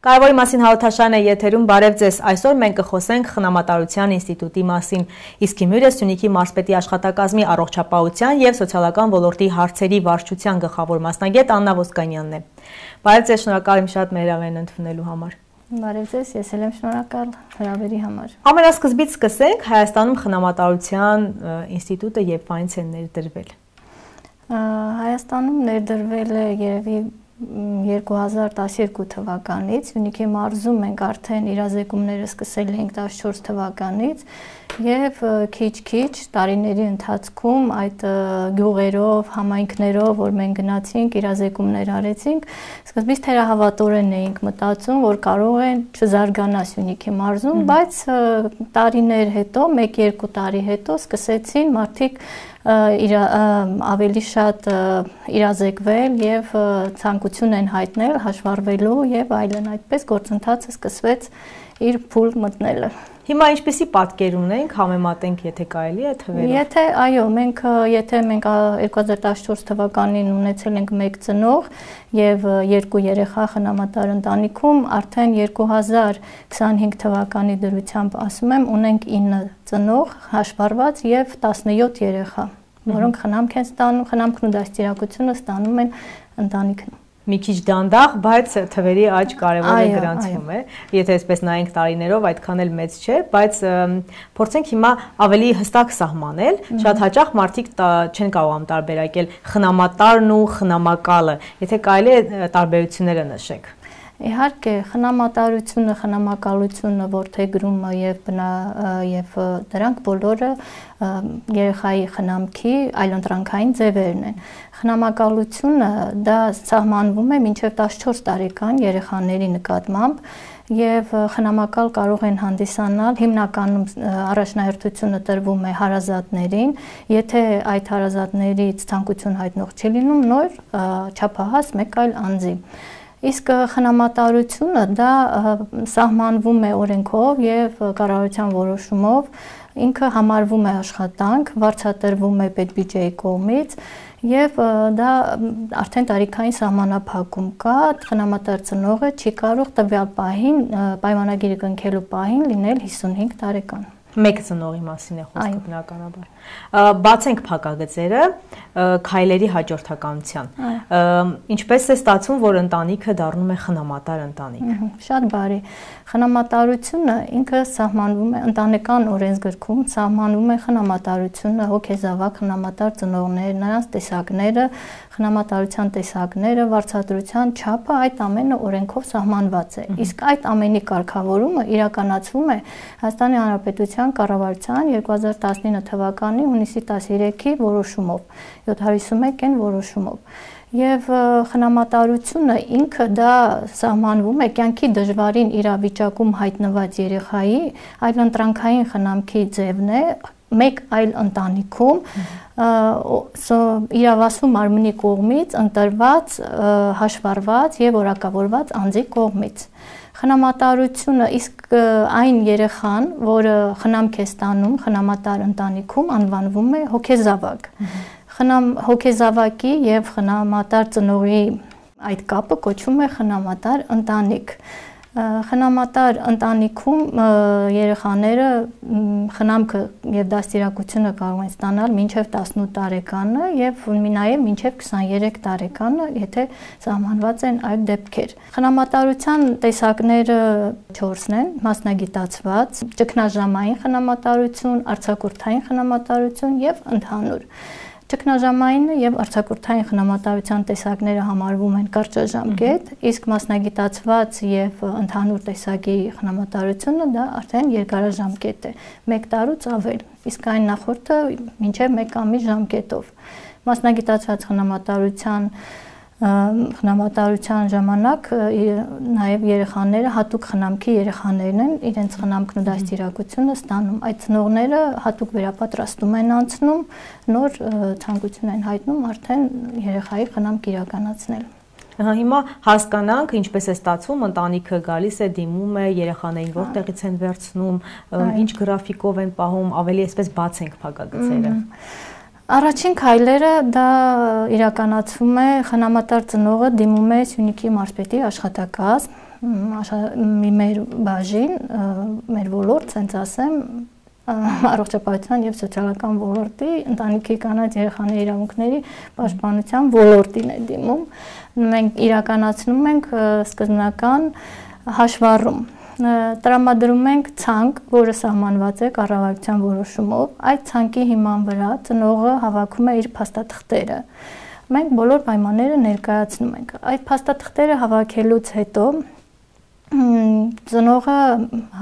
Կարևորի մասին հաղորդաշարն է եթերում, բարև ձեզ, այսօր մենք կխոսենք խնամատարության ինստիտուտի մասին, իսկ հիմնուրը Սյունիքի մարզպետի աշխատակազմի առողջապահության և սոցիալական ոլորտի հարցերի վարչության գլխավոր մասնագետ Աննա Ոսկանյանն է։ Բարև ձեզ, շնորհակալ եմ շատ մեր հրավերն ընդունելու համար։ Բարև ձեզ, ես էլ եմ շնորհակալ հրավերի համար։ Ամենասկզբից սկսենք, Հայաստանում խնամատարության ինստիտուտը երբվանից է ներդրվել։ Հայաստանում ներդրվել է երևի 2012 թվականից, Սյունիքի մարզում մենք արդեն իրազեկումները սկսել էինք 14 թվականից և քիչ-քիչ տարիների ընթացքում այդ գյուղերով, համայնքներով, որ մենք գնացինք, իրազեկումներ արեցինք, սկզբից թերահավատորեն էինք մտածում, որ կարող են չզարգանա Սյունիքի մարզում, բայց տարիներ հետո, 1-2 տարի հետո սկսեցին մարդիկ ավելի շատ իրազեկվել և ցանկություն են հայտնել հաշվառվելու և այլն, այդպես գործընթացը սկսվեց իր փուլ մտնելը։ Հիմա ինչպիսի պատկեր ունենք, համեմատենք, եթե կարելի է թվերով։ Այո, եթե մենք 2014 թվականին ունեցել ենք 1 ծնող և 2 երեխա խնամատար ընտանիքում, արդեն 2025 թվականի դրությամբ ասում եմ, ունենք 9 ծնող հաշվառված և 17 երեխա, որոնք խնամք են ստանում, խնամքն ու դաստիարակությունը ստանում են ընտանիքն։ Մի քիչ դանդաղ, բայց թվերի աճ կարևոր է գրանցվում է, եթե այսպես նայենք տարիներով, այդքան էլ մեծ չէ, բայց փորձենք հիմա ավելի հստակ սահմանել, շատ հաճախ մարդիկ չեն կարողանում տարբերակել խնամատարն ու խնամակալը, եթե կարելի է տարբերությունները նշեք։ Իհարկե, խնամատարությունը, խնամակալությունը, որդեգրումը և դրանք բոլորը երեխայի խնամքի այլընտրանքային ձևերն են։ Խնամակալությունը դա սահմանվում է մինչև 14 տարեկան երեխաների նկատմամբ և խնամակալ կարող են հանդիսանալ, հիմնականում առաջնահերթությունը տրվում է հարազատներին, եթե այդ հարազատներից ցանկություն հայտնող չի լինում, նոր չափահաս մեկ այլ անձի։ Իսկ խնամատարությունը դա սահմանվում է օրենքով և կառավարության որոշումով, ինքը համարվում է աշխատանք, վարձատրվում է պետբյուջեի կողմից և դա արդեն տարիքային սահմանափակում կա, խնամատար ծնողը չի կարող տվյալ պահին, պայմանագիրը կնքելու պահին լինել 55 տարեկան։ Մեկ ծնողի մասին է խոսքը բնականաբար։ Բացենք փակագծերը քայլերի հաջորդականության։ Ինչպես է ստացվում, որ ընտանիքը դառնում է խնամատար ընտանիք։ Շատ բարի։ Խնամատարությունը ինքը սահմանվում է ընտանեկան օրենսգրքում, սահմանվում է խնամատարությունը, հոգեզավակ խնամատար ծնողներ, նրանց տեսակները, խնամատարության տեսակները, վարձատրության չափը, այդ ամենը օրենքով սահմանված է։ Իսկ այդ ամենի կարգավորումը իրականացվում է Հայաստանի Հանրապետության կառավարության 2019 թվականի հունիսի 13-ի որոշումով, 751-ն որոշումով։ Եվ խնամատարությունը ինքը դա սահմանվում է կյանքի դժվարին իրավիճակում հայտնված երեխայի այլընտրանքային խնամքի ձևն է մեկ այլ ընտանիքում իրավասու մարմնի կողմից ընտրված, հաշվառված և որակավորված անձի կողմից։ Խնամատարությունը իսկ այն երեխան, որը խնամք է ստանում խնամատար ընտանիքում, անվանվում է հոգեզավակ։ Հոգեզավակի և խնամատար ծնողի այդ կապը կոչվում է խնամատար ընտանիք։ Խնամատար ընտանիքում երեխաները խնամքը և դաստիարակությունը կարող են ստանալ մինչև 18 տարեկանը և նաև մինչև 23 տարեկանը, եթե սահմանված են այլ դեպքեր։ Խնամատարության տեսակները 4-ն են, մասնագիտացված, ճգնաժամային խնամատարություն, արձակուրդային խնամատարություն և ընդհանուր։ Ճգնաժամային և արձակուրդային խնամատարության տեսակները համարվում են կարճաժամկետ, իսկ մասնագիտացված և ընդհանուր տեսակի խնամատարությունը դա արդեն երկարաժամկետ է, 1 տարուց ավել, իսկ այն նախորդը մինչև 1 ամիս ժամկետով։ Մասնագիտացված խնամատարության ժամանակ նաև երեխաները, հատուկ խնամքի երեխաներն են, իրենց խնամքն ու դաստիարակությունը ստանում։ Այդ ծնողները հատուկ վերապատրաստում են անցնում, նոր ցանկություն են հայտնում արդեն երեխայի խնամք իրականացնել։ Հիմա հասկանանք, ինչպես է ստացվում, ընտանիքը գալիս է, դիմում է, երեխաներին որտեղից են վերցնում, ինչ գրաֆիկով են պահում, ավելի այսպես բացենք փակագծերը։ Առաջին քայլերը դա իրականացվում է խնամատար ծնողը դիմում է Սյունիքի մարզպետի աշխատակազմ, մեր բաժին, մեր ոլորտ, ասենց ասեմ, առողջապահության եւ սոցիալական ոլորտի ընտանիքի կանանց երեխաների իրավունքների պաշտպանության ոլորտին է դիմում։ Մենք իրականացնում ենք սկզբնական հաշվառում։ Տրամադրում ենք ցանկ, որը սահմանված է կառավարության որոշումով։ Այդ ցանկի հիման վրա ծնողը հավաքում է իր փաստաթղթերը։ Մենք բոլոր պայմանները ներկայացնում ենք։ Այդ փաստաթղթերը հավաքելուց հետո ծնողը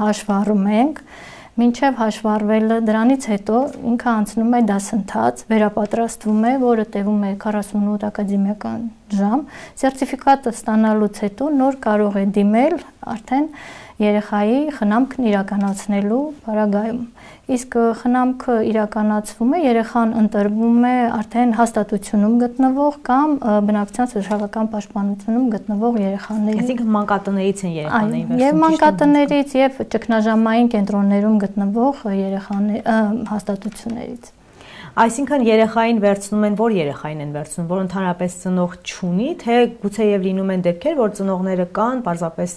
հաշվառում ենք, մինչև հաշվառվելը դրանից հետո ինքը անցնում է դասընթաց, վերապատրաստվում է, որը տևում է 48 ակադեմիական ժամ, սերտիֆիկատը ստանալուց հետո նոր կարող է դիմել արդեն երեխայի խնամքն իրականացնելու պարագայում։ Իսկ խնամքը իրականացվում է, երեխան ընտրվում է արդեն հաստատությունում գտնվող կամ բնակչության սոցիալական պաշտպանությունում գտնվող երեխաների։ Այսինքն մանկատներից են երեխաներին վերցնում։ Եվ մանկատներից եւ ճգնաժամային կենտրոններում գտնվող հաստատություններից։ Այսինքն երեխային վերցնում են, որ երեխային են վերցնում, որ ընդհանրապես ծնող չունի, թե գուցեև լինում են դեպքեր, որ ծնողները կան, պարզապես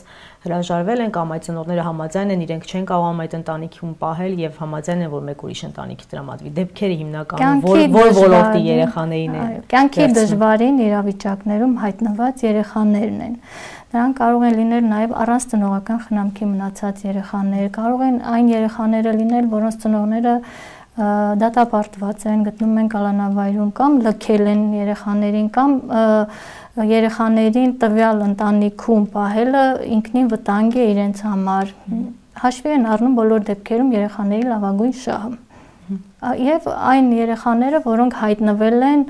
հրաժարվել են կամ այդ ծնողները համաձայն են, իրենք չեն կարողանում այդ ընտանիքում պահել եւ համաձայն են, որ մեկ ուրիշ ընտանիքի տրամադրվի։ Դեպքերը հիմնականում որ ոլորտի երեխաներին են։ Կյանքի դժվարին իրավիճակներում հայտնված երեխաներն են։ Նրանք կարող են լինել նաև առանց ծնողական խնամքի մնացած երեխաներ, կարող են այն երեխաները լինել, որոնց ծնողները դատապարտված են, գտնում են կալանավայրում կամ լքել են երեխաներին կամ երեխաներին տվյալ ընտանիքում պահելը ինքնին վտանգ է իրենց համար։ Հաշվի են առնում բոլոր դեպքերում երեխաների լավագույն շահը։ Եվ այն երեխաները, որոնք հայտնվել են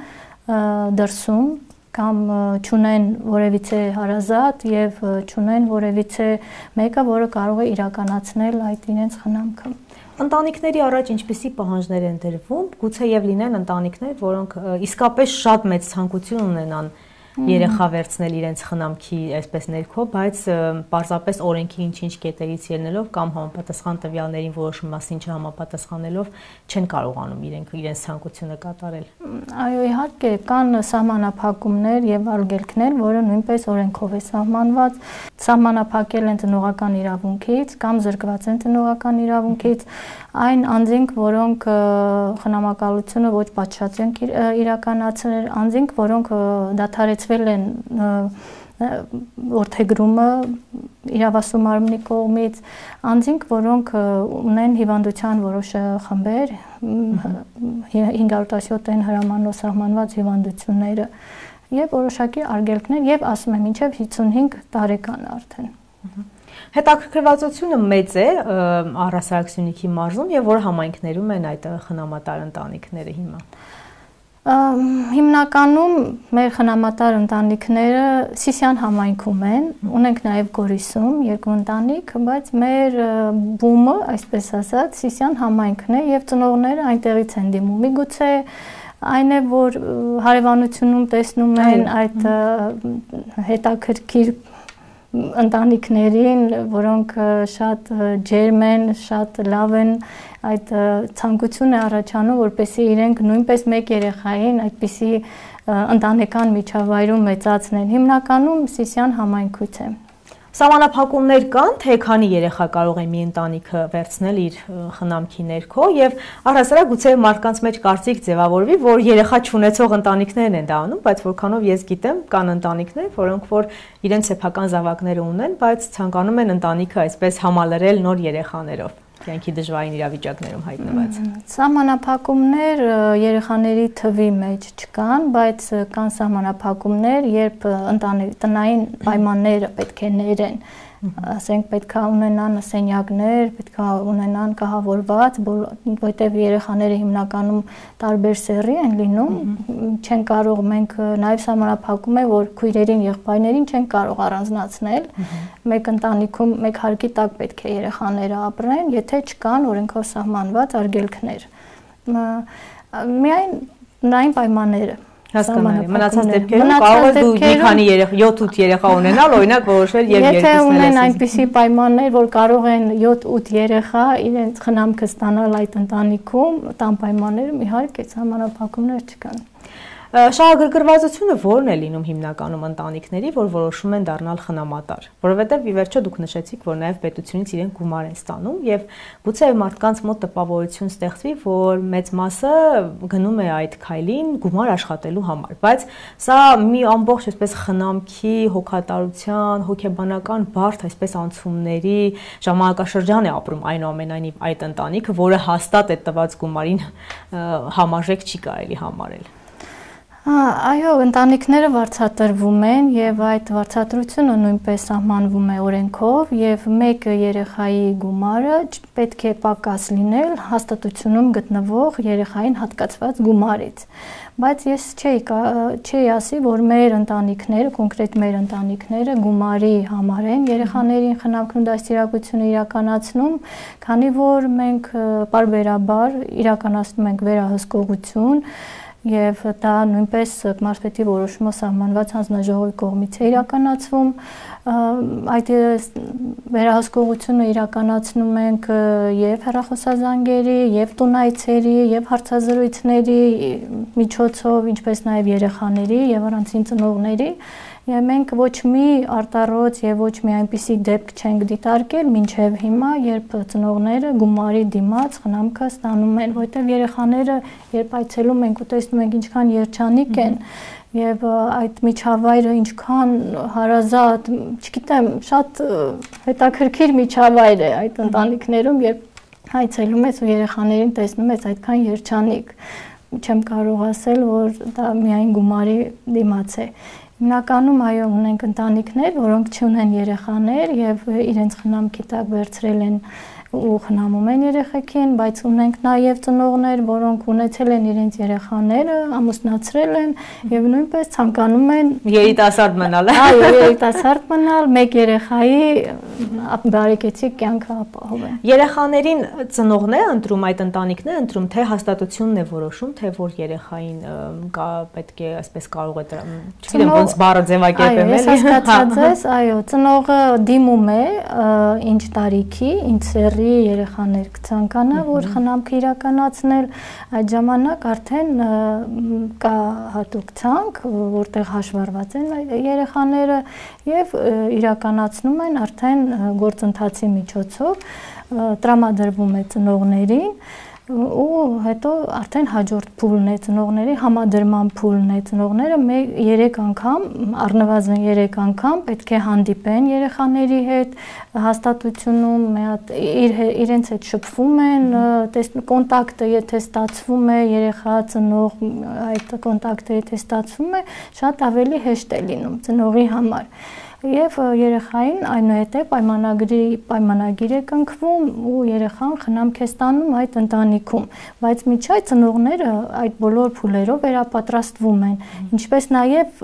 դրսում կամ չունեն որևիցե հարազատ եւ չունեն որևիցե մեկը, որը կարող է իրականացնել այդ իրենց խնամքը։ Ընտանիքների առաջ ինչպիսի պահանջներ են դրվում, գուցեև լինեն ընտանիքներ, որոնք իսկապես շատ մեծ ցանկություն ունենան երեխա վերցնել իրենց խնամքի այսպես ներքո, բայց պարզապես օրենքի ինչ-ինչ կետերից ելնելով կամ համապատասխան տվյալներին որոշում մասին չհամապատասխանելով չեն կարողանում իրենց ցանկությունը կատարել։ Այո, իհարկե, կան սահմանափակումներ եւ արգելքներ, որը նույնպես օրենքով է սահմանված, սահմանափակել են ծնողական իրավունքից կամ զրկված են ծնողական իրավունքից այն անձինք, որոնք խնամակալությունը ոչ պատշաճ են իրականացնել, անձինք, որոնք դադարեցվել են որդեգրումը իրավասու մարմնի կողմից, անձինք, որոնք ունեն հիվանդության որոշ խմբեր, 517-ին հրամանով սահմանված հիվանդությունները եւ որոշակի արգելքներ եւ ասում եմ մինչեւ 55 տարեկան արդեն։ Հետաքրքրվածությունը մեծ է առհասարակ մարզում եւ որ համայնքներում են այդ խնամատար ընտանիքները հիմա։ Հիմնականում մեր խնամատար ընտանիքները Սիսիան համայնքում են, ունենք նաև Գորիսում երկու ընտանիք, բայց մեր բումը, այսպես ասած, Սիսիան համայնքն է եւ ծնողները այնտեղից են դիմում։ Միգուցե այն է, որ հարևանությունում տեսնում են այդ հետաքրքիր ընտանիքներին, որոնք շատ ջերմ են, շատ լավ են, այդ ցանկությունը առաջանում, որպեսզի իրենք նույնպես մեկ երեխային այդպիսի ընտանեկան միջավայրում մեծացնեն։ Հիմնականում Սիսիան համայնքույց է։ Սահմանափակումներ կան, թե քանի երեխա կարող է մի ընտանիքը վերցնել իր խնամքի ներքո եւ առհասարակ գուցե մարդկանց մեջ կարծիք ձևավորվի, որ երեխա չունեցող ընտանիքներն են դա անում, բայց որքանով ես գիտեմ, կան ընտանիքներ, որոնք որ իրենց սեփական զավակները ունեն, բայց ցանկանում են ընտանիքը այսպես համալրել նոր երեխաներով։ Կյանքի դժվարին իրավիճակներում հայտնված։ Սահմանափակումներ երեխաների թվի մեջ չկան, բայց կան սահմանափակումներ, երբ տնային պայմանները պետք է ներեն, ասենք պետք է ունենան սենյակներ, պետք է ունենան կահավորված, որտեղ երեխաները հիմնականում տարբեր սեռի են լինում, չեն կարող մենք նաև սահմանափակում է, որ քույրերին, եղբայրներին չեն կարող առանձնացնել, մեկ ընտանիքում, մեկ հարկի տակ պետք է երեխաները ապրեն, եթե չկան օրենքով սահմանված արգելքներ։ Միայն նային պայմանները հասկանալի, մնացած դեպքերում կարող է դու մի քանի երեխա, 7-8 երեխա ունենալ, օրինակ որոշել եւ երկուսն էլ։ Եթե ունեն այնպիսի պայմաններ, որ կարող են 7-8 երեխա իրենց խնամքը ստանալ այդ ընտանիքում, տան պայմաններում իհարկե սահմանափակումներ չկան։ Շահագրգռվածությունը ո՞րն է լինում հիմնականում ընտանիքների, որ որոշում են դառնալ խնամատար, որովհետև ի վերջո դուք նշեցիք, որ նաև պետությունից իրենք գումար են ստանում եւ գուցե մարդկանց մոտ տպավորություն ստեղծվի, որ մեծ մասը գնում է այդ քայլին գումար աշխատելու համար, բայց սա մի ամբողջ այսպես խնամքի, հոգատարության, հոգեբանական բարդ այսպես անցումների ժամանակաշրջան է ապրում այնուամենայնիվ այդ ընտանիքը, որը հաստատ այդ տված գումարին համարժեք չի կարելի համարել։ Այո, ընտանիքները վարձատրվում են եւ այդ վարձատրությունը նույնպես սահմանվում է օրենքով եւ մեկ երեխայի գումարը պետք է պակաս լինել հաստատությունում գտնվող երեխային հատկացված գումարից։ Բայց ես չի ասի, որ մեր ընտանիքները, կոնկրետ մեր ընտանիքները գումարի համար են երեխաներին խնամքն ու դաստիարակությունը իրականացնում, քանի որ մենք պարբերաբար իրականացնում ենք վերահսկողություն եւ դա նույնպես մարզպետի որոշումով սահմանված հանձնաժողովի կողմից է իրականացվում, այդ վերահսկողությունը իրականացնում ենք եւ հեռախոսազանգերի, եւ տունայցերի, եւ հարցազրույցների միջոցով, ինչպես նաեւ երեխաների եւ առանցին ծնողների, եւ մենք ոչ մի արտառոց եւ ոչ մի այնպիսի դեպք չենք դիտարկել մինչեւ հիմա, երբ ծնողները գումարի դիմաց խնամքը ստանում են, որտեղ երեխաները երբ այցելում ենք ու տեսնում ենք ինչքան երջանիկ են եւ այդ միջավայրը ինչքան հարազատ, չգիտեմ, շատ հետաքրքիր միջավայր է այդ ընտանիքներում, երբ այցելում ես ու երեխաներին տեսնում ես այդքան երջանիկ, չեմ կարող ասել, որ դա միայն գումարի դիմաց է։ Հիմնականում այո ունենք ընտանիքներ, որոնք չունեն երեխաներ եւ իրենց խնամքի տակ վերցրել են ու խնամում են երեխեքին, բայց ունենք նաև ծնողներ, որոնք ունեցել են իրենց երեխաները, ամուսնացրել են եւ նույնպես ցանկանում են երիտասարդ մնալ։ Այո, երիտասարդ մնալ, մեկ երեխայի բարեկեցիկ կյանքը ապահովել։ Երեխաներին ծնողն է ընտրում, այդ ընտանիքն է ընտրում, թե հաստատությունն է որոշում, թե որ երեխային պետք է այսպես կարող է, չգիտեմ ոնց բառը ձևակերպեմ, էլի։ Այո, ես հասկացած ես, այո, ծնողը դիմում է ինչ տարիքի, ինչ սեռի երեխաներ կցանկանա, որ խնամքը իրականացնել, այդ ժամանակ արդեն կա հատուկ ցանկ, որտեղ հաշվառված են երեխաները եւ իրականացնում են արդեն գործընթացի միջոցով տրամադրվում է ծնողներին ու հետո արդեն հաջորդ փուլն է ծնողների համադրման փուլն է ծնողները 3 անգամ առնվազն 3 անգամ պետք է հանդիպեն երեխաների հետ հաստատությունում իրենց հետ շփվում են կոնտակտը եթե ստացվում է երեխա ծնող այդ կոնտակտը եթե ստացվում է շատ ավելի հեշտ է լինում ծնողի համար Եվ երեխային այնուհետև պայմանագիր է կնքվում ու երեխան խնամք է ստանում այդ ընտանիքում, բայց միջ այդ ծնողները այդ բոլոր փուլերով վերապատրաստվում են, ինչպես նաև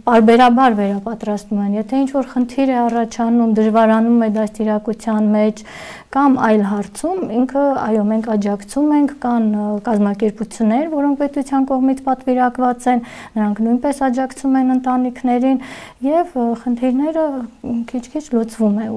պարբերաբար վերապատրաստվում են, եթե ինչ-որ խնդիր է առաջանում, դժվարանում է դաստիարակության մեջ կամ այլ հարցում, ինքը այո մենք աջակցում ենք, կան կազմակերպություններ, որոնք պետության կողմից պատվիրակված են, նրանք նույնպես աջակցում են ընտանիքներին եւ խնդիրները քիչ-քիչ լուծվում է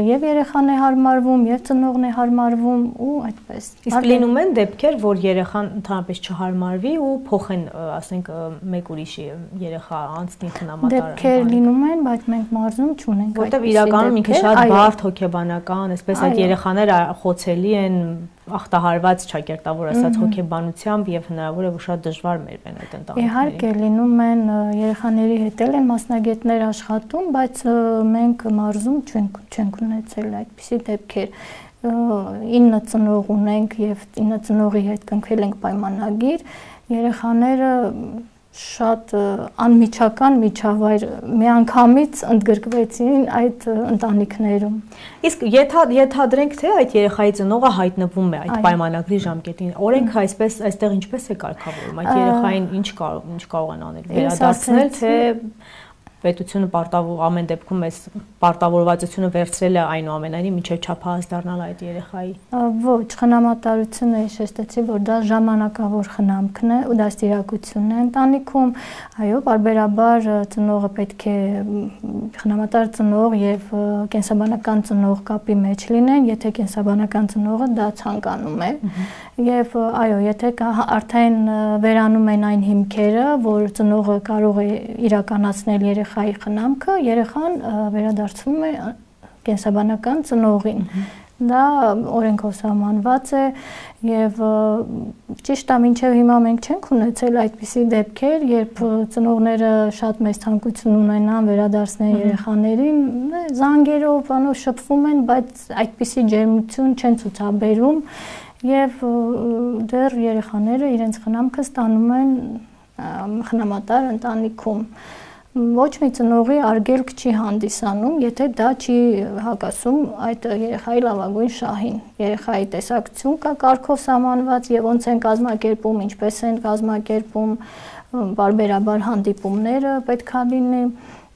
եւ երեխան է հարմարվում եւ ծնողն է հարմարվում ու այդպես։ Իսկ լինում են դեպքեր, որ երեխան ընդհանրապես չհարմարվի ու փոխեն, ասենք, մեկ ուրիշի երեխա անցնի խնամատար։ Դեպքեր լինում են, բայց մենք մարզում չունենք այդպես։ Որտեւ իրականում ինքը շատ բարդ հոգեբանական, այսպես այդ երեխաները խոցելի են ախտահարված ճակերտավոր ասած հոգեբանությամբ եւ հնարավոր է որ շատ դժվար մերվեն այդ ընտանիքներին։ Իհարկե լինում են երեխաների հետ են մասնագետներ աշխատում, բայց մենք մարզում չենք ունեցել այդպիսի դեպքեր։ 9 ծնող ունենք եւ 9 ծնողի հետ կնքել ենք պայմանագիր, երեխաները շատ անմիջական միջավայր միանգամից ընդգրկվեցին այդ ընտանիքներում։ Իսկ ենթադրենք թե այդ երեխայի ծնողը հայտնվում է այդ պայմանագրի ժամկետին, օրենքը այսպես այստեղ ինչպես է կարգավորում, այդ երեխային ինչ կարող են անել, վերադարձնել թե պետությունը ամեն դեպքում այս պարտավորվածությունը վերցրել է այնուամենայնիվ մինչև չափահաս դառնալ այդ երեխայի։ Ոչ, խնամատարությունը հիշեցի, որ դա ժամանակավոր խնամքն է ու դաստիարակությունն է ընտանիքում, այո, բարբերաբար ծնողը պետք է խնամատար ծնող եւ կենսաբանական ծնող կապի մեջ լինեն, եթե կենսաբանական ծնողը դա ցանկանում է։ Եվ այո, եթե արդեն վերանում են այն հիմքերը, որ ծնողը կարող է իրականացնել երեխայի խնամքը, երեխան վերադարձվում է կենսաբանական ծնողին։ Դա օրենքով սահմանված է եւ ճիշտ է, մինչեւ հիմա մենք չենք ունեցել այդպիսի դեպքեր, երբ ծնողները շատ մեծ ցանկություն ունենան վերադարձնել երեխաներին, զանգերով, բանով շփվում են, բայց այդպիսի ջերմություն չեն ցուցաբերում եւ դեռ երեխաները իրենց խնամքը ստանում են խնամատար ընտանիքում։ Ոչ մի ծնողի արգելք չի հանդիսանում, եթե դա չի հակասում այդ երեխայի լավագույն շահին։ Երեխայի տեսակցություն կա կարգով սահմանված եւ ոնց են կազմակերպում, ինչպես են կազմակերպում, բարբերաբար հանդիպումները պետքա լինի։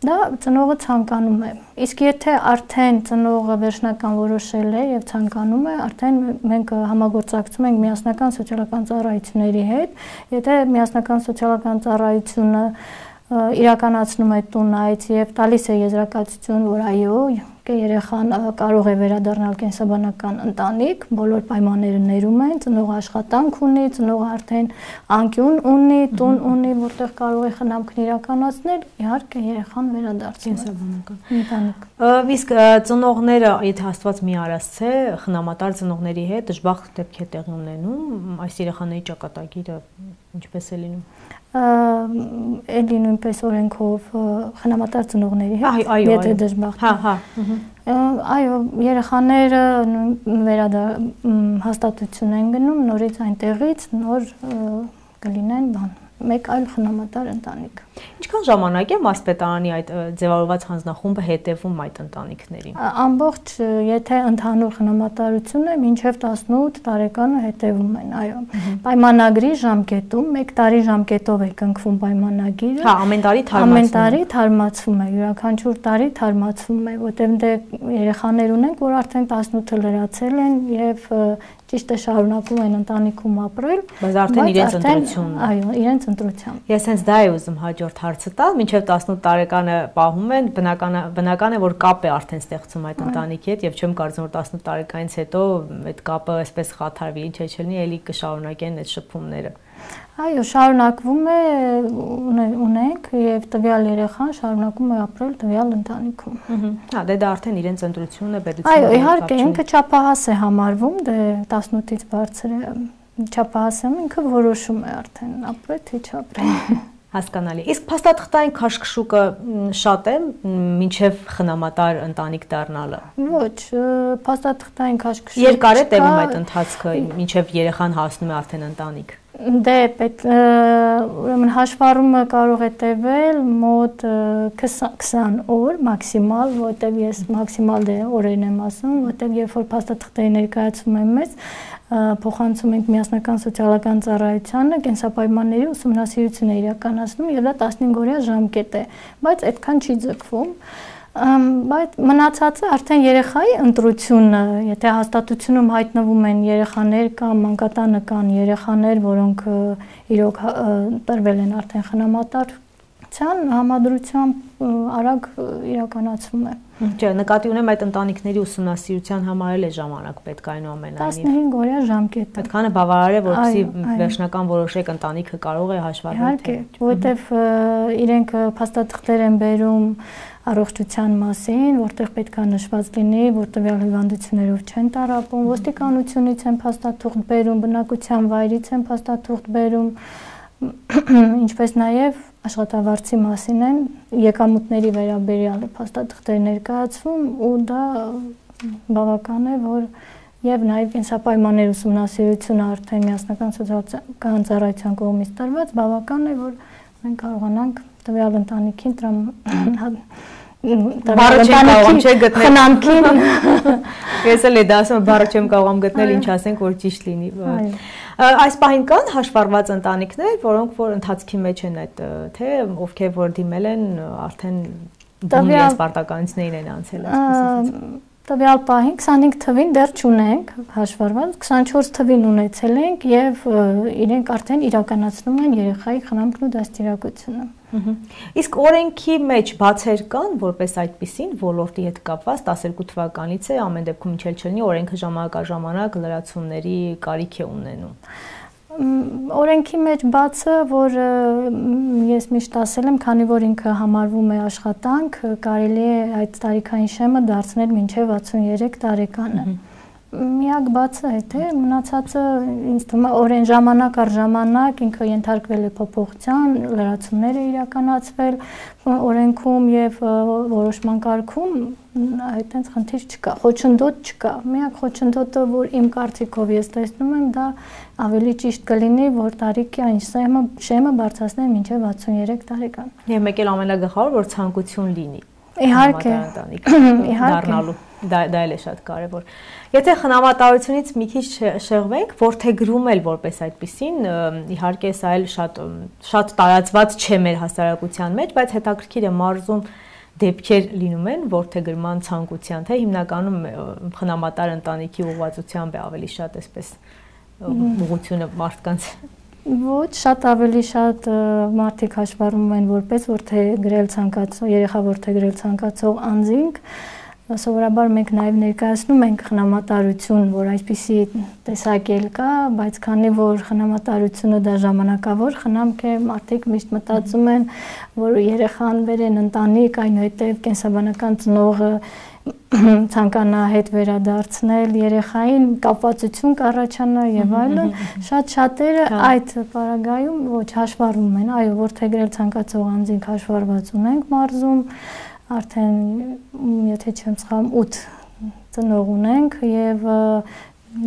Դա ծնողը ցանկանում է։ Իսկ եթե արդեն ծնողը վերջնական որոշել է եւ ցանկանում է, արդեն մենք համագործակցում ենք միասնական սոցիալական ծառայությունների հետ։ Եթե միասնական սոցիալական ծառայությունը իրականացնում է տունայց եւ տալիս է եզրակացություն, որ այո, երեխան կարող է վերադառնալ կենսաբանական ընտանիք, բոլոր պայմանները ներում են, ծնողը աշխատանք ունի, ծնողը արդեն անկյուն ունի, տուն ունի, որտեղ կարող է խնամքն իրականացնել, իհարկե երեխան վերադարձնում է կենսաբանական ընտանիք։ Իսկ ծնողները, եթե Աստված մի արասցե, խնամատար ծնողների հետ դժբախտ դեպք է տեղի ունենում, այս երեխաների ճակատագիրը ինչպես է լինում։ Էլի նույնպես օրենքով խնամատար ծնողների հետ, եթե դժբախտ։ Այո, երեխաները հաստատություն են գնում, նորից այնտեղից նոր կլինեն մեկ այլ խնամատար ընտանիք։ Ինչքան ժամանակ է Մարզպետարանի այդ ձևավորված հանձնախումբը հետևում այդ ընտանիքներին։ Ամբողջ, եթե ընդհանուր խնամատարություն է, մինչև 18 տարեկանը հետևում են, այո։ Պայմանագրի ժամկետում 1 տարի ժամկետով է կնքվում պայմանագիրը։ Հա, ամեն տարի թարմացվում է, յուրաքանչյուր տարի թարմացվում է, որտեղ դե երեխաներ ունենք, որ արդեն 18-ը լրացել են եւ ճիշտ է շարունակում են ընտանիքում ապրել, բայց արդեն իրենց ընտրությունն է։ Այո, իրենց ընտրությամբ։ Ես հենց դա եմ ուզում հաջորդ հարցը տալ, մինչև 18 տարեկանը պահում են, բնական է, որ կապ է արդեն ստեղծում այդ ընտանիքի հետ եւ չեմ կարծում, որ 18 տարեկանից հետո այդ կապը այսպես խաթարվի, ինչ չլինի, էլի կշարունակեն այդ շփումները։ Այո, շարունակվում է, ունենք եւ տվյալ երեխան շարունակում է ապրել տվյալ ընտանիքում։ Հա, դա արդեն իրենց ընտրությունն է, պետությունը։ Այո, իհարկե, ինքը չափահաս է համարվում, դե 18-ից բարձր է, չափահաս է, ինքը որոշում է արդեն ապրել, թե չապրել։ Հասկանալի։ Իսկ փաստաթղթային քաշքշուկը շատ է մինչև խնամատար ընտանիք դառնալը։ Ոչ, փաստաթղթային քաշքշուկ երկար է տևում այդ ընթացքը, մինչև երեխան հասնում է արդեն ընտանիք։ Դե ուրեմն հաշվառումը կարող է տևել մոտ 20 օր մաքսիմալ, որտեղ ես մաքսիմալ օրերն եմ ասում, որտեղ երբ որ փաստաթղթերի ներկայացում եմ մեզ, փոխանցում ենք միասնական սոցիալական ծառայությանը, կենսապայմանների ուսումնասիրություն է իրականացնում եւ դա 15-օրյա ժամկետ է, բայց այդքան չի ձգվում։ Բայց մնացածը արդեն երեխայի ընտրությունը, եթե հաստատությունում հայտնվում են երեխաներ կամ մանկատանը կան երեխաներ, որոնք իրոք տրվել են արդեն խնամատարության համադրությամբ արագ իրականացվում է։ Չէ, նկատի ունեմ այդ ընտանիքների ուսումնասիրության համար էլ է ժամանակ պետք այնուամենայնիվ։ 15-օրյա ժամկետ։ Այդքանը բավարար է, որպեսզի վերջնական որոշեք ընտանիքը կարող է հաշվառել։ Իհարկե, որովհետև իրենք փաստաթղթեր են բերում առողջության մասին, որտեղ պետք է նշված լինի, որ տվյալ հիվանդություններով չեն տառապում, ոստիկանությունից են փաստաթուղթ բերում, բնակության վայրից են փաստաթուղթ բերում, ինչպես նաև աշխատավարձի մասին են եկամուտների վերաբերյալ փաստաթղթեր ներկայացվում ու դա բավական է, որ եւ նաև կենսապայմանների ուսումնասիրությունը արդեն միասնական սոցիալական ծառայության կողմից տրված, բավական է, որ մենք կարողանանք տվյալ ընտանիքին բառը չեմ կարողam գտնել խնամքին ես էլ դա ասում բառը չեմ կարողam գտնել ինչ ասենք որ ճիշտ լինի այս պահին կան հաշվառված ընտանիքներ որոնք որ ընթացքի մեջ են այդ թե ովքեր որ դիմել են արդեն դուրս պարտականություններին են անցել այսպես Տվյալ պահին 25 թվին դեռ չունենք հաշվառված 24 թվին ունեցել ենք եւ իրենք արդեն իրականացնում են երեխայի խնամքն ու դաստիարակությունը Իսկ օրենքի մեջ բացեր կան որպես այդպիսին ոլորտի հետ կապված 12 թվականից է ամեն դեպքում ինչ էլ չլինի օրենքը ժամանակաժամանակ լրացումների կարիք է ունենում Օրենքի մեջ բացը, որ ես միշտ ասել եմ, քանի որ ինքը համարվում է աշխատանք, կարելի է այդ տարիքային շեմը դարձնել մինչև 63 տարեկանը։ Միակ բացը այդ է, մնացածը ինձ թվում է օրեն ժամանակ առ ժամանակ ինքը ենթարկվել է փոփոխության, լրացումներ է իրականացվել օրենքում եւ որոշման կարգում այդտենց խնդիր չկա, խոչընդոտ չկա։ Միակ խոչընդոտը, որ իմ կարծիքով ես տեսնում եմ, դա ավելի ճիշտ կլինի, որ տարիքի շեմը բարձրացնել մինչև 63 տարեկան։ Եվ մեկ էլ ամենագլխավոր, որ ցանկություն լինի։ Իհարկե, դառնալու դա էլ է շատ կարևոր։ Եթե խնամատարությունից մի քիչ շեղվենք, որդեգրում էլ որպես այդպիսին, իհարկե սա էլ շատ տարածված չէ մեր հասարակության մեջ, բայց հետաքրքիր է մարզում դեպքեր լինում են որդեգրման ցանկության, թե հիմնականում խնամատար ընտանիքի ուղղվածությամբ է ավելի շատ այսպես ուղղությունը մարդկանց Ոչ, շատ ավելի շատ մարդիկ հաշվառվում են որպես որդեգրել ցանկացող, երեխա որդեգրել ցանկացող անձինք Սովորաբար մենք նաև ներկայացնում ենք խնամատարություն, որ այսպիսի տեսակ էլ կա, բայց քանի որ խնամատարությունը դա ժամանակավոր խնամք է, մարդիկ միշտ մտածում են, որ երեխան բերեն ընտանիք, այնուհետև կենսաբանական ծնողը ցանկանա հետ վերադարձնել երեխային, կապվածություն կառաջանա եւ այլն, շատերը այդ պարագայում ոչ հաշվառվում են, այո, որդեգրել ցանկացող անձինք հաշվառված ունենք մարզում Արդեն, եթե չեմ սխալվում, 8 ծնող ունենք եւ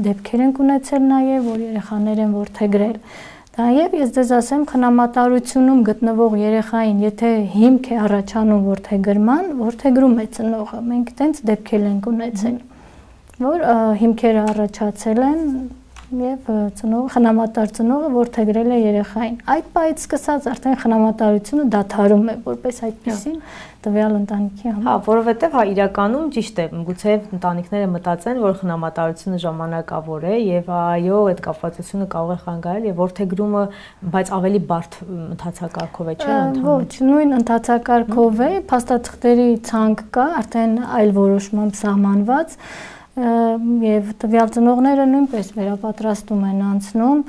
դեպքեր ենք ունեցել նաեւ, որ երեխաներ են որդեգրել։ Նաեւ ես դες ասեմ, խնամատարությունում գտնվող երեխային, եթե հիմք է առաջանում որդեգրման, որդեգրում է ծնողը։ Մենք տենց դեպքեր ենք ունեցել, որ հիմքերը առաջացել են եւ խնամատար ծնողը որդեգրել է երեխային։ Այդ պահից սկսած արդեն խնամատարությունը դադարում է, որպես այդպեսին տվյալ ընտանիքի համար։ Հա, որովհետեւ իրականում ճիշտ է, գուցե ընտանիքները մտածեն, որ խնամատարությունը ժամանակավոր է եւ այո, այդ կապվածությունը կարող է խանգարել եւ որդեգրումը, բայց ավելի բարդ ընթացակարգով է, չէ՞, Ոչ, նույն ընթացակարգով է, փաստաթղթերի ցանկ կա, արդեն այլ որոշմամբ սահմանված Եվ տվյալ ծնողները նույնպես վերապատրաստում են անցնում,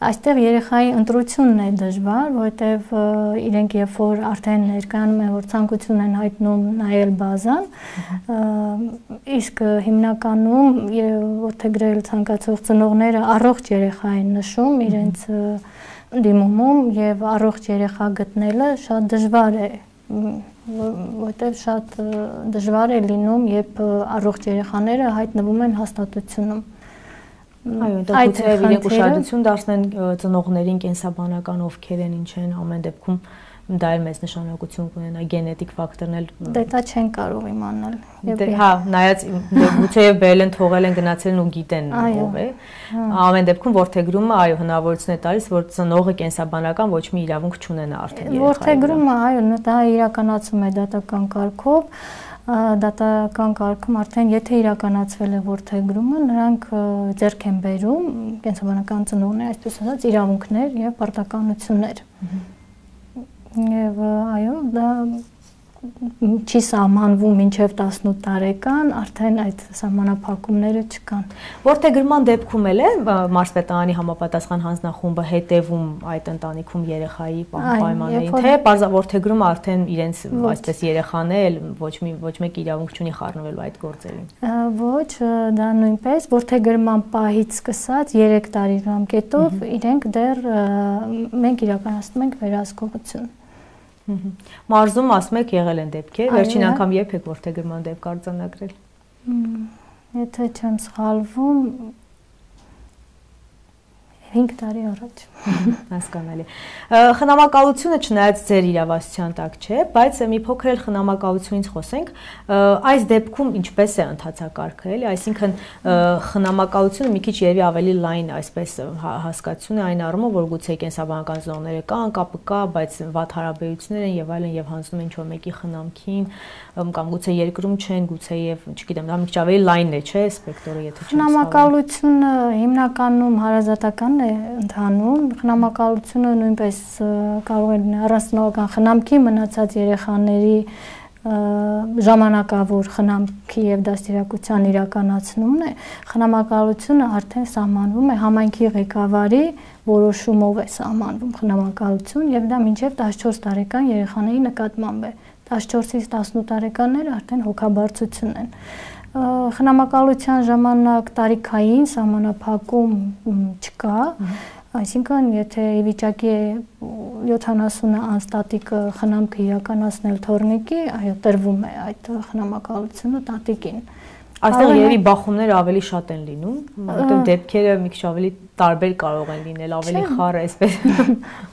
այստեղ երեխայի ընտրությունն է դժվար, որովհետև իրենք երբ որ արդեն ներկայանում են, որ ցանկություն են հայտնում նայել բազան, իսկ հիմնականում որդեգրել ցանկացող ծնողները առողջ երեխա են նշում իրենց դիմումում եւ առողջ երեխա գտնելը շատ դժվար է որտեղ շատ դժվար է լինում, երբ առողջ երեխաները հայտնվում են հաստատությունում։ Այո, դա գուցե իրենք ուշադրություն դարձնեն ծնողներին կենսաբանական ովքեր են, ինչ են, ամեն դեպքում դա էլ մեծ նշանակություն կունենա գենետիկ ֆակտորն էլ Դե դա չեն կարող իմանալ։ Հա, նայած գուցե բերել են թողել են գնացել ու գիտեն ով է։ Ամեն դեպքում որդեգրումը այո հնարավորություն է տալիս, որ ծնողը կենսաբանական ոչ մի իրավունք չունենա արդեն երեխայի։ Որդեգրումը այո, դա իրականացում է դատական կարգով դատական կարգում արդեն եթե իրականացվել է որդեգրումը, նրանք ձեռք են բերում կենսաբանական ծնողներ, այսպես ասած, իրավունքներ եւ պարտականություններ։ Եվ այո, դա չի սահմանվում մինչև 18 տարեկան, արդեն այդ սահմանափակումները չկան։ Որդեգրման դեպքում էլ է մարզպետարանի համապատասխան հանձնախումբը հետևում այդ ընտանիքում երեխայի պայմաններին, թե որդեգրումը արդեն իրենց այսպես երեխան է, ոչ մեկ իրավունք չունի խառնվելու այդ գործերին։ Ոչ, դա նույնպես որդեգրման պահից սկսած 3 տարի ժամկետով իրենք դեռ մենք իրականացնում ենք վերահսկողություն։ Մարզում ասում եք եղել են դեպքեր, վերջին անգամ երբ եք որդեգրման դեպք արձանագրել։ Եթե չեմ սխալվում, 5 տարի առաջ։ Հասկանալի։ Խնամակալությունը չնայած ձեր իրավասության տակ չէ, բայց մի փոքր էլ խնամակալությունից խոսենք, այս դեպքում ինչպես է ընթացակարգը, էլի, այսինքն խնամակալությունը մի քիչ երևի ավելի լայն այսպես հասկացություն է այն առումով, որ գուցե կենսաբանական ծնողները կան, կապը կա, բայց վատ հարաբերություններ են եւ այլն եւ հանձնում են ինչ-որ մեկի խնամքին, կամ գուցե երկրում չեն, գուցե եւ չգիտեմ, դա մի քիչ ավելի լայն է, չէ, սպեկտրը, եթե չեմ սխալվում։ Խնամակալությունը հիմնականում հարազատական է ընթանում, խնամակալությունը նույնպես կարող է լինել առանձնական խնամքի մնացած երեխաների ժամանակավոր խնամքի եւ դաստիարակության իրականացումն է, խնամակալությունը արդեն սահմանվում է համայնքի ղեկավարի որոշումով է սահմանվում խնամակալություն եւ դա մինչեւ 14 տարեկան երեխաների նկատմամբ է, 14-ից 18 տարեկանները արդեն հոգաբարձություն են։ Խնամակալության ժամանակ տարիքային սահմանափակում չկա, այսինքն եթե ի վիճակի է 70 անստատիկ խնամքը իրականացնել թորնիկի, այո, տրվում է այդ խնամակալությունը տատիկին։ Այստեղ երևի բախումները ավելի շատ են լինում, որովհետև դեպքերը մի քիչ ավելի տարբեր կարող են լինել, ավելի խառը այսպես։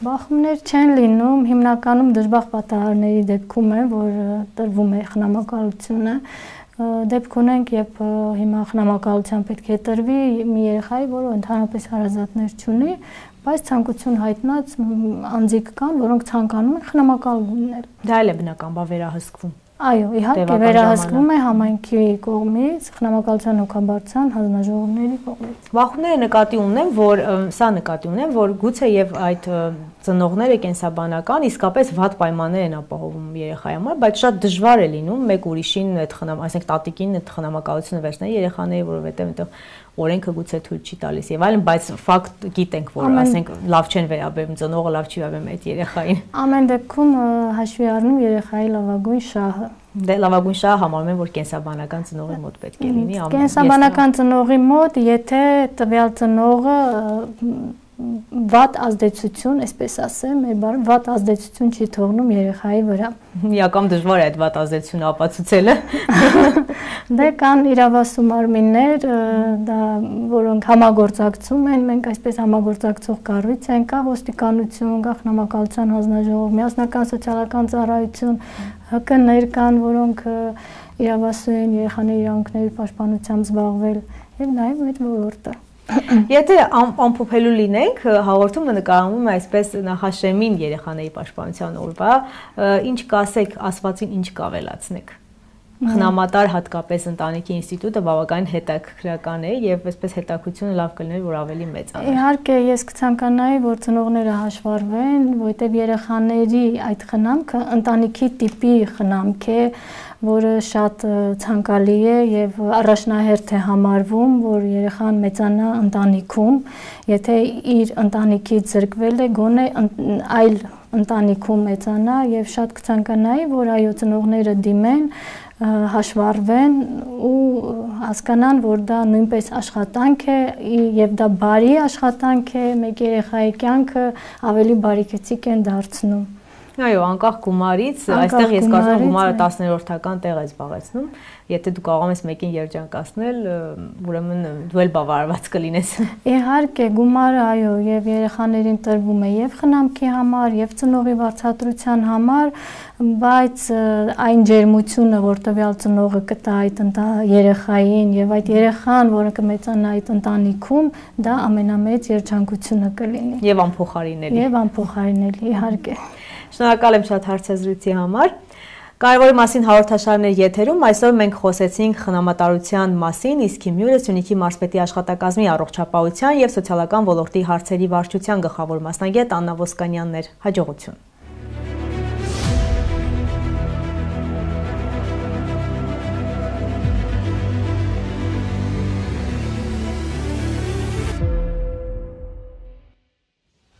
Բախումներ չեն լինում, հիմնականում դժբախտ պատահարների դեպքում է, որ տրվում է խնամակալությունը։ Դեպք ունենք, երբ հիմա խնամակալության պետք է տրվի մի երեխայի, որը ընդհանրապես հարազատներ չունի, բայց ցանկություն հայտնած անձիկ կան, որոնք ցանկանում են խնամակալում լինել։ Դա էլ է բնական, բա վերահսկվում։ Այո, իհարկե վերահսկվում է համայնքի կողմից, խնամակալության հոգաբարձության հանձնաժողովների կողմից։ Բախումները նկատի ունեմ, որ սա նկատի ունեմ, որ գուցե եւ այդ ծնողները կենսաբանական իսկապես վատ պայմաններ են ապահովում երեխայի համար, բայց շատ դժվար է լինում մեկ ուրիշին այդ այսինքն տատիկին այդ խնամակալությունը վերցնել երեխաների, որովհետեւ այնտեղ օրենքը գուցե թույլ չի տալիս եւ այլն, բայց ֆակտ գիտենք, որ ասենք լավ չեն վերաբերում ծնողը, լավ չի վերաբերում այդ երեխային։ Ամեն դեպքում հաշվի առնում երեխայի լավագույն շահը։ Դե լավագույն շահը համարում եմ, որ կենսաբանական ծնողի մոտ պետք է լինի։ Կենսաբանական ծնողի մոտ, եթե տվյալ ծնողը վատ ազդեցություն, այսպես ասեմ, վատ ազդեցություն չի թողնում երեխայի վրա։ Իական դժվար է այդ վատ ազդեցությունը ապացուցելը։ Դե կան իրավասու մարմիններ, որոնք համագործակցում են, մենք այսպես համագործակցող կառույց ենք, կա ոստիկանություն, կա խնամակալության հանձնաժողով, միասնական սոցիալական ծառայություն, ՀԿ-ներ կան, որոնք իրավասու են երեխաների իրավունքների պաշտպանությամբ զբաղվել եւ նաեւ այդ ոլորտը։ Եթե ամփոփելու լինենք, հաղորդումը նկարահանում է այսպես նախաշեմին երեխաների պաշտպանության օրվա, ինչ կասեք, ասվածին ինչ կավելացնեք։ Խնամատար հատկապես ընտանիքի ինստիտուտը բավականին հետաքրքրական է եւ այսպես հետաքրությունը լավ կլիներ, որ ավելի մեծանա։ Իհարկե, ես կցանկանայի, որ ծնողները հաշվառվեն, որտեղ երեխաների այդ խնամքը ընտանիքի տիպի խնամք է, որը շատ ցանկալի է եւ առաջնահերթ է համարվում, որ երեխան մեծանա ընտանիքում, եթե իր ընտանիքից զրկվել է, գոնե այլ ընտանիքում մեծանա եւ շատ կցանկանայի, որ այո ծնողները դիմեն, հաշվառվեն ու հասկանան, որ դա նույնպես աշխատանք է եւ դա բարի աշխատանք է, մեկ երեխայի կյանքը ավելի բարեկեցիկ են դարձնում։ Այո, անկախ գումարից, այստեղ ես կարծում եմ գումարը 10-րդական տեղ է զբաղեցնում, եթե դու կարող ես մեկին երջանկացնել, ուրեմն դու էլ բավարարված կլինես։ Իհարկե, գումարը այո, եւ երեխաներին տրվում է եւ խնամքի համար, եւ ծնողի վարձատրության համար, բայց այն ջերմությունը, որ տվյալ ծնողը կտա այդ երեխային եւ այդ երեխան, որը կմեծանա այդ ընտանիքում, դա ամենամեծ երջանկությունը կլինի։ Եվ անփոխարինելի։ Եվ անփոխարինելի, իհարկե։ Շնորհակալ եմ շատ հարցազրույցի համար։ Կարևորի մասին հաղորդաշարներ եթերում այսօր մենք խոսեցինք խնամատարության մասին, իսկ մյուրը Սյունիքի մարզպետի աշխատակազմի առողջապահության եւ սոցիալական ոլորտի հարցերի վարչության գլխավոր մասնագետ Աննա Ոսկանյանն էր։ Հաջողություն։